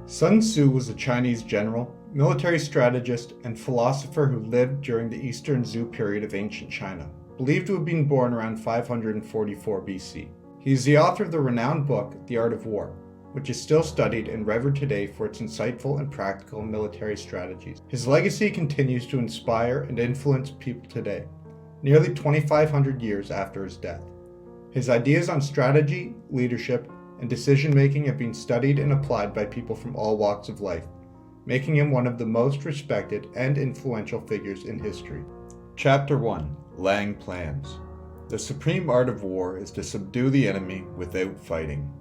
Sun Tzu was a Chinese general, military strategist, and philosopher who lived during the Eastern Zhou period of ancient China, believed to have been born around 544 BC. He is the author of the renowned book, The Art of War, which is still studied and revered today for its insightful and practical military strategies. His legacy continues to inspire and influence people today, nearly 2,500 years after his death. His ideas on strategy, leadership, and decision-making have been studied and applied by people from all walks of life, making him one of the most respected and influential figures in history. Chapter 1. Laying Plans. The supreme art of war is to subdue the enemy without fighting.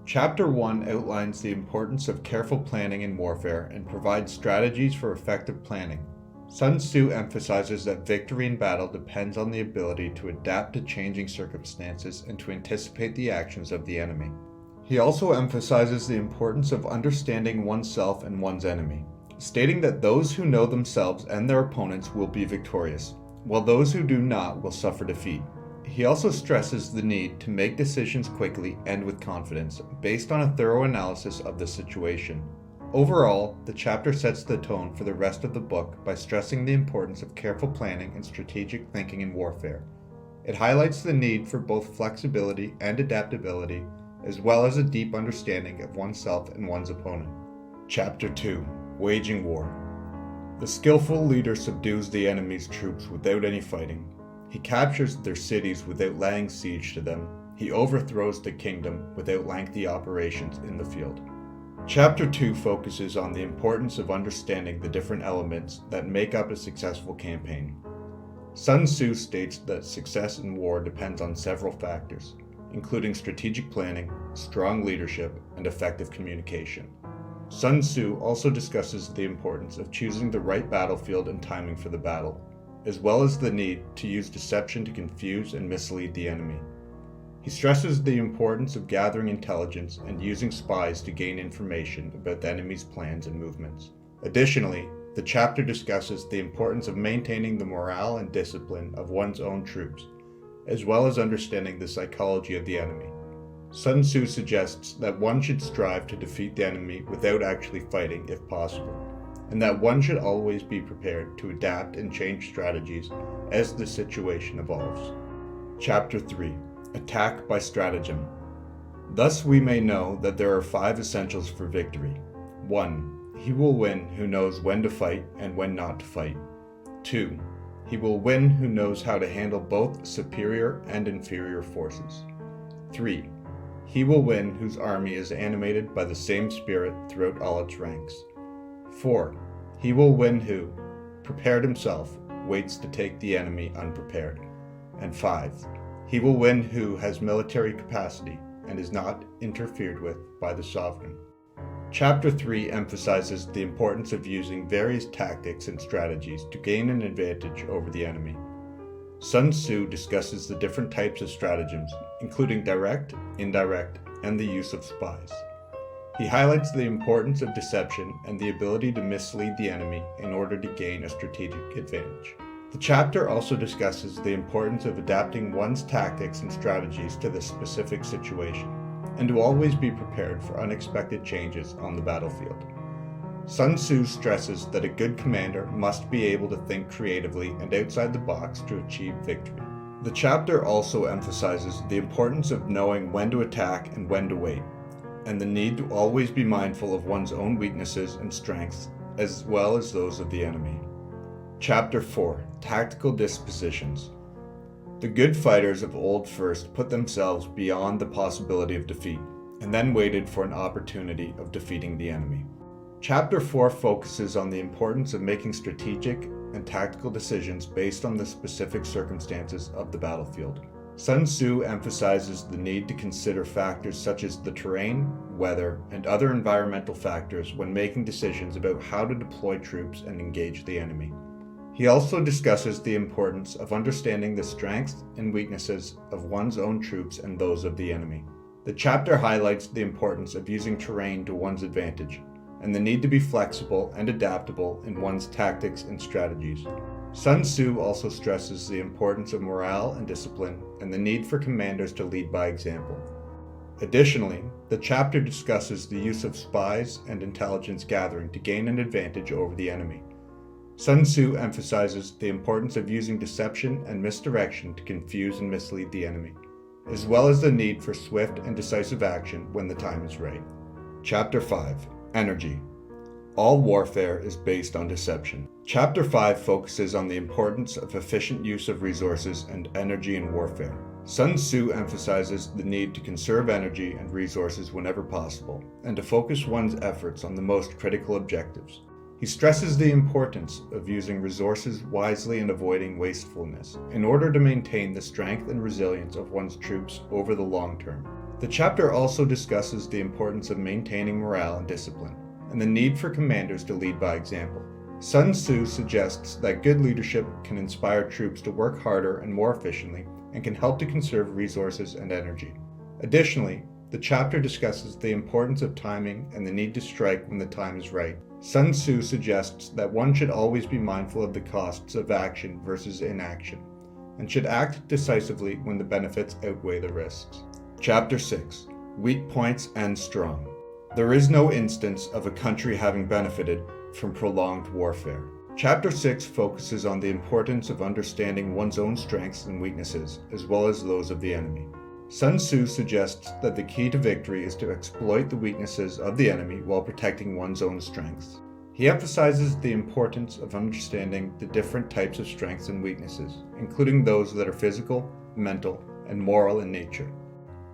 Chapter 1 outlines the importance of careful planning in warfare and provides strategies for effective planning. Sun Tzu emphasizes that victory in battle depends on the ability to adapt to changing circumstances and to anticipate the actions of the enemy. He also emphasizes the importance of understanding oneself and one's enemy, stating that those who know themselves and their opponents will be victorious, while those who do not will suffer defeat. He also stresses the need to make decisions quickly and with confidence, based on a thorough analysis of the situation. Overall, the chapter sets the tone for the rest of the book by stressing the importance of careful planning and strategic thinking in warfare. It highlights the need for both flexibility and adaptability, as well as a deep understanding of oneself and one's opponent. Chapter 2. Waging War. The skillful leader subdues the enemy's troops without any fighting. He captures their cities without laying siege to them. He overthrows the kingdom without lengthy operations in the field. Chapter 2 focuses on the importance of understanding the different elements that make up a successful campaign. Sun Tzu states that success in war depends on several factors, including strategic planning, strong leadership, and effective communication. Sun Tzu also discusses the importance of choosing the right battlefield and timing for the battle, as well as the need to use deception to confuse and mislead the enemy. He stresses the importance of gathering intelligence and using spies to gain information about the enemy's plans and movements. Additionally, the chapter discusses the importance of maintaining the morale and discipline of one's own troops, as well as understanding the psychology of the enemy. Sun Tzu suggests that one should strive to defeat the enemy without actually fighting if possible, and that one should always be prepared to adapt and change strategies as the situation evolves. Chapter 3. Attack by Stratagem. Thus we may know that there are 5 essentials for victory. 1. He will win who knows when to fight and when not to fight. 2. He will win who knows how to handle both superior and inferior forces. 3. He will win whose army is animated by the same spirit throughout all its ranks. 4. He will win who, prepared himself, waits to take the enemy unprepared. And 5. He will win who has military capacity and is not interfered with by the sovereign. Chapter 3 emphasizes the importance of using various tactics and strategies to gain an advantage over the enemy. Sun Tzu discusses the different types of stratagems, including direct, indirect, and the use of spies. He highlights the importance of deception and the ability to mislead the enemy in order to gain a strategic advantage. The chapter also discusses the importance of adapting one's tactics and strategies to the specific situation, and to always be prepared for unexpected changes on the battlefield. Sun Tzu stresses that a good commander must be able to think creatively and outside the box to achieve victory. The chapter also emphasizes the importance of knowing when to attack and when to wait, and the need to always be mindful of one's own weaknesses and strengths, as well as those of the enemy. Chapter 4. Tactical Dispositions. The good fighters of old first put themselves beyond the possibility of defeat, and then waited for an opportunity of defeating the enemy. Chapter 4 focuses on the importance of making strategic and tactical decisions based on the specific circumstances of the battlefield. Sun Tzu emphasizes the need to consider factors such as the terrain, weather, and other environmental factors when making decisions about how to deploy troops and engage the enemy. He also discusses the importance of understanding the strengths and weaknesses of one's own troops and those of the enemy. The chapter highlights the importance of using terrain to one's advantage, and the need to be flexible and adaptable in one's tactics and strategies. Sun Tzu also stresses the importance of morale and discipline and the need for commanders to lead by example. Additionally, the chapter discusses the use of spies and intelligence gathering to gain an advantage over the enemy. Sun Tzu emphasizes the importance of using deception and misdirection to confuse and mislead the enemy, as well as the need for swift and decisive action when the time is right. Chapter 5. Energy. All warfare is based on deception. Chapter 5 focuses on the importance of efficient use of resources and energy in warfare. Sun Tzu emphasizes the need to conserve energy and resources whenever possible, and to focus one's efforts on the most critical objectives. He stresses the importance of using resources wisely and avoiding wastefulness in order to maintain the strength and resilience of one's troops over the long term. The chapter also discusses the importance of maintaining morale and discipline, and the need for commanders to lead by example. Sun Tzu suggests that good leadership can inspire troops to work harder and more efficiently, and can help to conserve resources and energy. Additionally, the chapter discusses the importance of timing and the need to strike when the time is right. Sun Tzu suggests that one should always be mindful of the costs of action versus inaction, and should act decisively when the benefits outweigh the risks. Chapter 6. Weak points and strong. There is no instance of a country having benefited from prolonged warfare. Chapter 6 focuses on the importance of understanding one's own strengths and weaknesses, as well as those of the enemy. Sun Tzu suggests that the key to victory is to exploit the weaknesses of the enemy while protecting one's own strengths. He emphasizes the importance of understanding the different types of strengths and weaknesses, including those that are physical, mental, and moral in nature.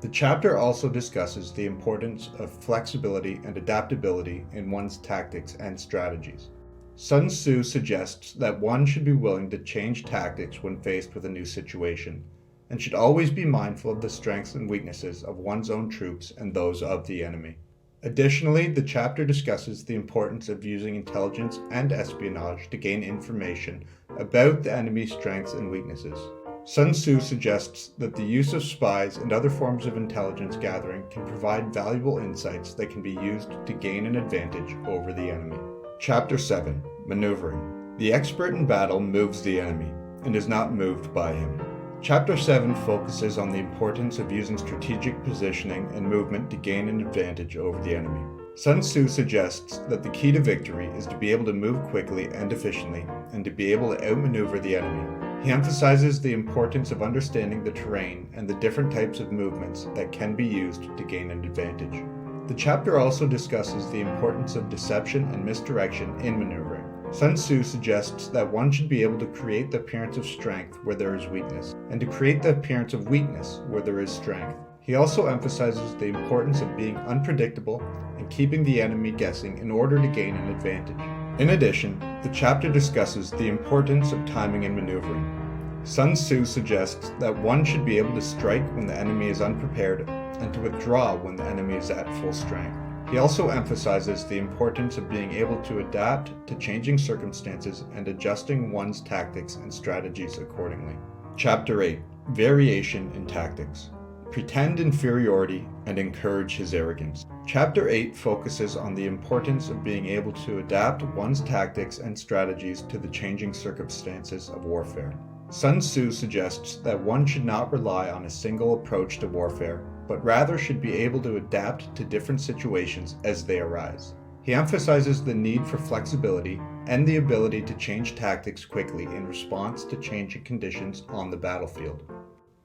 The chapter also discusses the importance of flexibility and adaptability in one's tactics and strategies. Sun Tzu suggests that one should be willing to change tactics when faced with a new situation, and should always be mindful of the strengths and weaknesses of one's own troops and those of the enemy. Additionally, the chapter discusses the importance of using intelligence and espionage to gain information about the enemy's strengths and weaknesses. Sun Tzu suggests that the use of spies and other forms of intelligence gathering can provide valuable insights that can be used to gain an advantage over the enemy. Chapter 7. Maneuvering. The expert in battle moves the enemy, and is not moved by him. Chapter 7 focuses on the importance of using strategic positioning and movement to gain an advantage over the enemy. Sun Tzu suggests that the key to victory is to be able to move quickly and efficiently, and to be able to outmaneuver the enemy. He emphasizes the importance of understanding the terrain and the different types of movements that can be used to gain an advantage. The chapter also discusses the importance of deception and misdirection in maneuvering. Sun Tzu suggests that one should be able to create the appearance of strength where there is weakness, and to create the appearance of weakness where there is strength. He also emphasizes the importance of being unpredictable and keeping the enemy guessing in order to gain an advantage. In addition, the chapter discusses the importance of timing and maneuvering. Sun Tzu suggests that one should be able to strike when the enemy is unprepared, and to withdraw when the enemy is at full strength. He also emphasizes the importance of being able to adapt to changing circumstances and adjusting one's tactics and strategies accordingly. Chapter 8. Variation in tactics. Pretend inferiority and encourage his arrogance. Chapter 8 focuses on the importance of being able to adapt one's tactics and strategies to the changing circumstances of warfare. Sun Tzu suggests that one should not rely on a single approach to warfare, but rather should be able to adapt to different situations as they arise. He emphasizes the need for flexibility and the ability to change tactics quickly in response to changing conditions on the battlefield.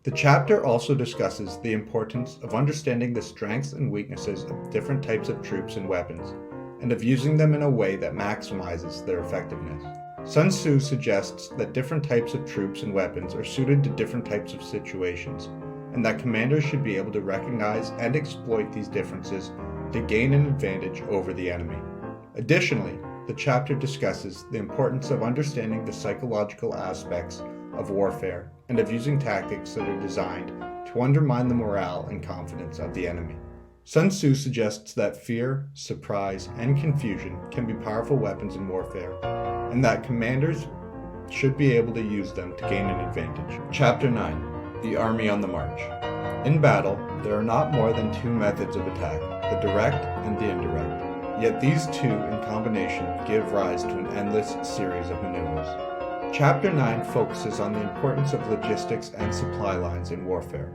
The chapter also discusses the importance of understanding the strengths and weaknesses of different types of troops and weapons, and of using them in a way that maximizes their effectiveness. Sun Tzu suggests that different types of troops and weapons are suited to different types of situations, and that commanders should be able to recognize and exploit these differences to gain an advantage over the enemy. Additionally, the chapter discusses the importance of understanding the psychological aspects of warfare and of using tactics that are designed to undermine the morale and confidence of the enemy. Sun Tzu suggests that fear, surprise, and confusion can be powerful weapons in warfare, and that commanders should be able to use them to gain an advantage. Chapter 9. The Army on the March. In battle, there are not more than two methods of attack, the direct and the indirect. Yet these two in combination give rise to an endless series of maneuvers. Chapter 9 focuses on the importance of logistics and supply lines in warfare.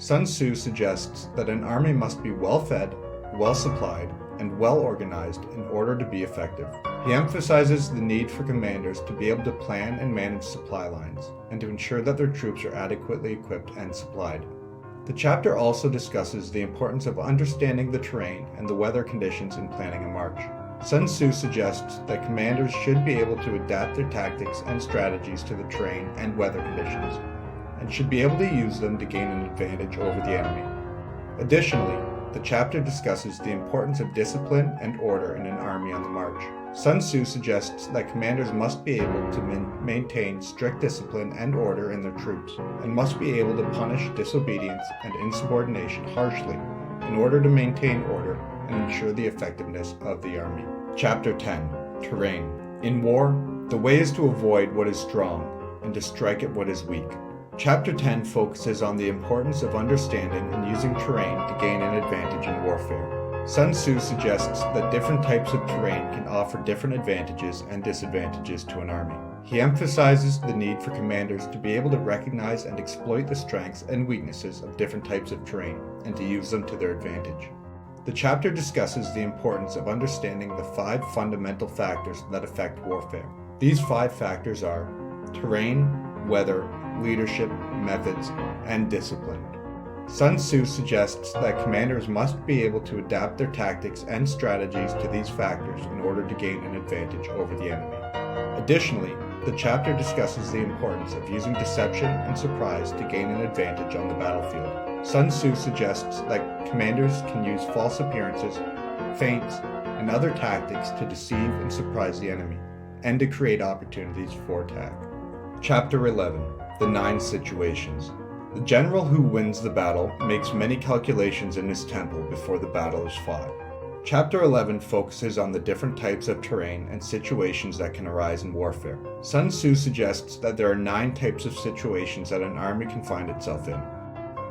Sun Tzu suggests that an army must be well fed, well supplied, and well organized in order to be effective. He emphasizes the need for commanders to be able to plan and manage supply lines, and to ensure that their troops are adequately equipped and supplied. The chapter also discusses the importance of understanding the terrain and the weather conditions in planning a march. Sun Tzu suggests that commanders should be able to adapt their tactics and strategies to the terrain and weather conditions, and should be able to use them to gain an advantage over the enemy. Additionally, the chapter discusses the importance of discipline and order in an army on the march. Sun Tzu suggests that commanders must be able to maintain strict discipline and order in their troops, and must be able to punish disobedience and insubordination harshly in order to maintain order and ensure the effectiveness of the army. Chapter 10. Terrain. In war, the way is to avoid what is strong and to strike at what is weak. Chapter 10 focuses on the importance of understanding and using terrain to gain an advantage in warfare. Sun Tzu suggests that different types of terrain can offer different advantages and disadvantages to an army. He emphasizes the need for commanders to be able to recognize and exploit the strengths and weaknesses of different types of terrain and to use them to their advantage. The chapter discusses the importance of understanding the 5 fundamental factors that affect warfare. These 5 factors are terrain, weather, leadership, methods, and discipline. Sun Tzu suggests that commanders must be able to adapt their tactics and strategies to these factors in order to gain an advantage over the enemy. Additionally, the chapter discusses the importance of using deception and surprise to gain an advantage on the battlefield. Sun Tzu suggests that commanders can use false appearances, feints, and other tactics to deceive and surprise the enemy, and to create opportunities for attack. Chapter 11. The 9 situations. The general who wins the battle makes many calculations in his temple before the battle is fought. Chapter 11 focuses on the different types of terrain and situations that can arise in warfare. Sun Tzu suggests that there are 9 types of situations that an army can find itself in,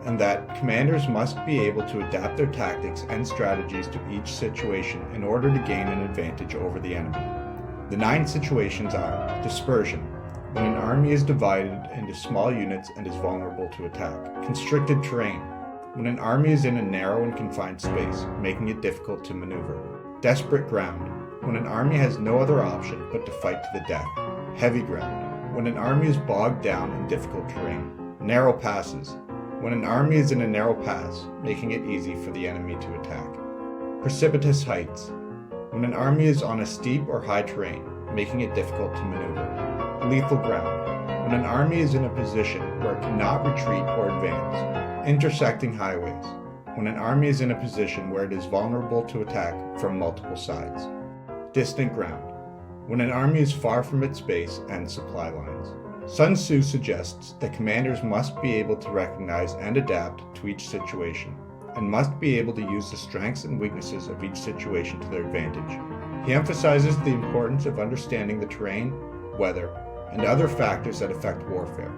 and that commanders must be able to adapt their tactics and strategies to each situation in order to gain an advantage over the enemy. The 9 situations are: dispersion, when an army is divided into small units and is vulnerable to attack; constricted terrain, when an army is in a narrow and confined space, making it difficult to maneuver; desperate ground, when an army has no other option but to fight to the death; heavy ground, when an army is bogged down in difficult terrain; narrow passes, when an army is in a narrow pass, making it easy for the enemy to attack; precipitous heights, when an army is on a steep or high terrain, making it difficult to maneuver; lethal ground, when an army is in a position where it cannot retreat or advance; intersecting highways, when an army is in a position where it is vulnerable to attack from multiple sides; distant ground, when an army is far from its base and supply lines. Sun Tzu suggests that commanders must be able to recognize and adapt to each situation, and must be able to use the strengths and weaknesses of each situation to their advantage. He emphasizes the importance of understanding the terrain, weather, and other factors that affect warfare,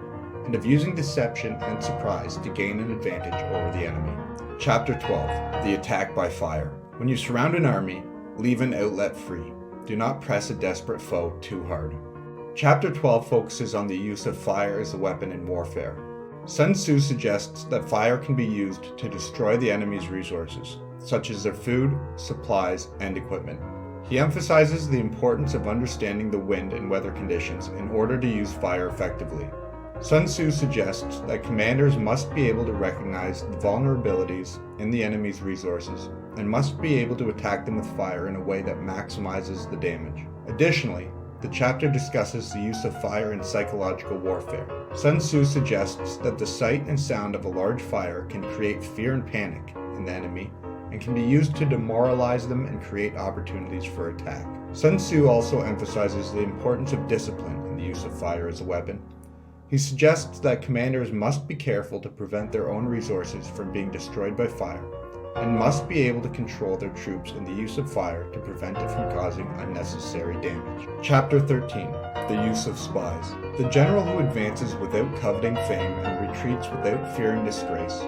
and of using deception and surprise to gain an advantage over the enemy. Chapter 12. The attack by fire. When you surround an army, leave an outlet free. Do not press a desperate foe too hard. Chapter 12 focuses on the use of fire as a weapon in warfare. Sun Tzu suggests that fire can be used to destroy the enemy's resources, such as their food, supplies, and equipment. He emphasizes the importance of understanding the wind and weather conditions in order to use fire effectively. Sun Tzu suggests that commanders must be able to recognize the vulnerabilities in the enemy's resources and must be able to attack them with fire in a way that maximizes the damage. Additionally, the chapter discusses the use of fire in psychological warfare. Sun Tzu suggests that the sight and sound of a large fire can create fear and panic in the enemy, and can be used to demoralize them and create opportunities for attack. Sun Tzu also emphasizes the importance of discipline in the use of fire as a weapon. He suggests that commanders must be careful to prevent their own resources from being destroyed by fire, and must be able to control their troops in the use of fire to prevent it from causing unnecessary damage. Chapter 13. The use of spies. The general who advances without coveting fame and retreats without fearing disgrace,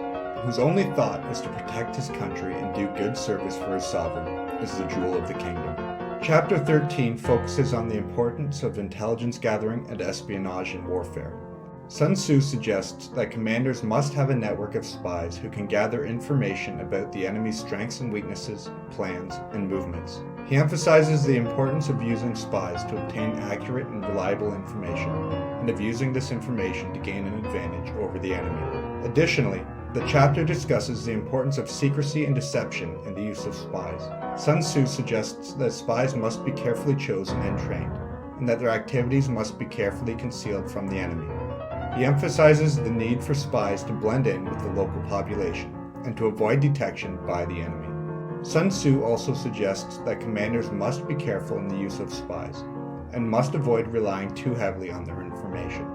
whose only thought is to protect his country and do good service for his sovereign, is the jewel of the kingdom. Chapter 13 focuses on the importance of intelligence gathering and espionage in warfare. Sun Tzu suggests that commanders must have a network of spies who can gather information about the enemy's strengths and weaknesses, plans, and movements. He emphasizes the importance of using spies to obtain accurate and reliable information, and of using this information to gain an advantage over the enemy. Additionally, the chapter discusses the importance of secrecy and deception in the use of spies. Sun Tzu suggests that spies must be carefully chosen and trained, and that their activities must be carefully concealed from the enemy. He emphasizes the need for spies to blend in with the local population and to avoid detection by the enemy. Sun Tzu also suggests that commanders must be careful in the use of spies and must avoid relying too heavily on their information.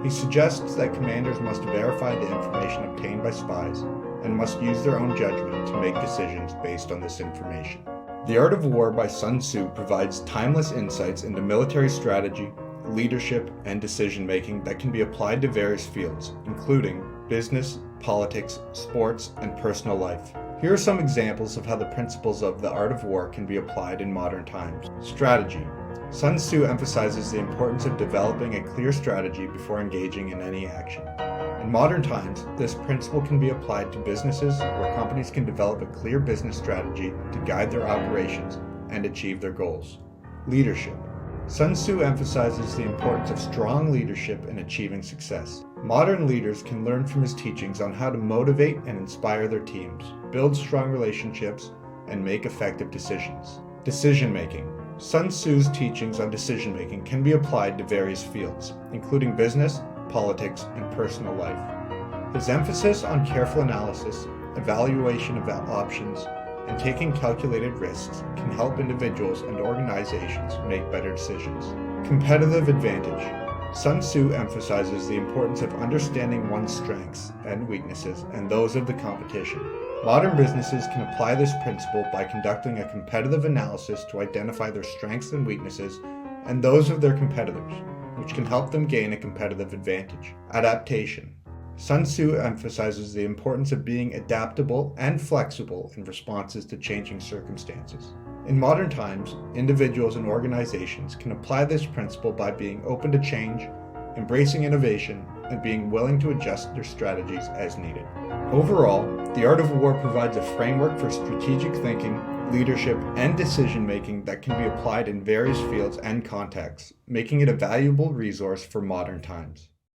He suggests that commanders must verify the information obtained by spies and must use their own judgment to make decisions based on this information. The Art of War by Sun Tzu provides timeless insights into military strategy, leadership, and decision-making that can be applied to various fields, including business, politics, sports, and personal life. Here are some examples of how the principles of the art of war can be applied in modern times. Strategy. Sun Tzu emphasizes the importance of developing a clear strategy before engaging in any action. In modern times, this principle can be applied to businesses where companies can develop a clear business strategy to guide their operations and achieve their goals. Leadership. Sun Tzu emphasizes the importance of strong leadership in achieving success. Modern leaders can learn from his teachings on how to motivate and inspire their teams, build strong relationships, and make effective decisions. Decision-making. Sun Tzu's teachings on decision-making can be applied to various fields, including business, politics, and personal life. His emphasis on careful analysis, evaluation of options, and taking calculated risks can help individuals and organizations make better decisions. Competitive advantage. Sun Tzu emphasizes the importance of understanding one's strengths and weaknesses and those of the competition. Modern businesses can apply this principle by conducting a competitive analysis to identify their strengths and weaknesses and those of their competitors, which can help them gain a competitive advantage. Adaptation. Sun Tzu emphasizes the importance of being adaptable and flexible in responses to changing circumstances. In modern times, individuals and organizations can apply this principle by being open to change, embracing innovation, and being willing to adjust their strategies as needed. Overall, the Art of War provides a framework for strategic thinking, leadership, and decision-making that can be applied in various fields and contexts, making it a valuable resource for modern times.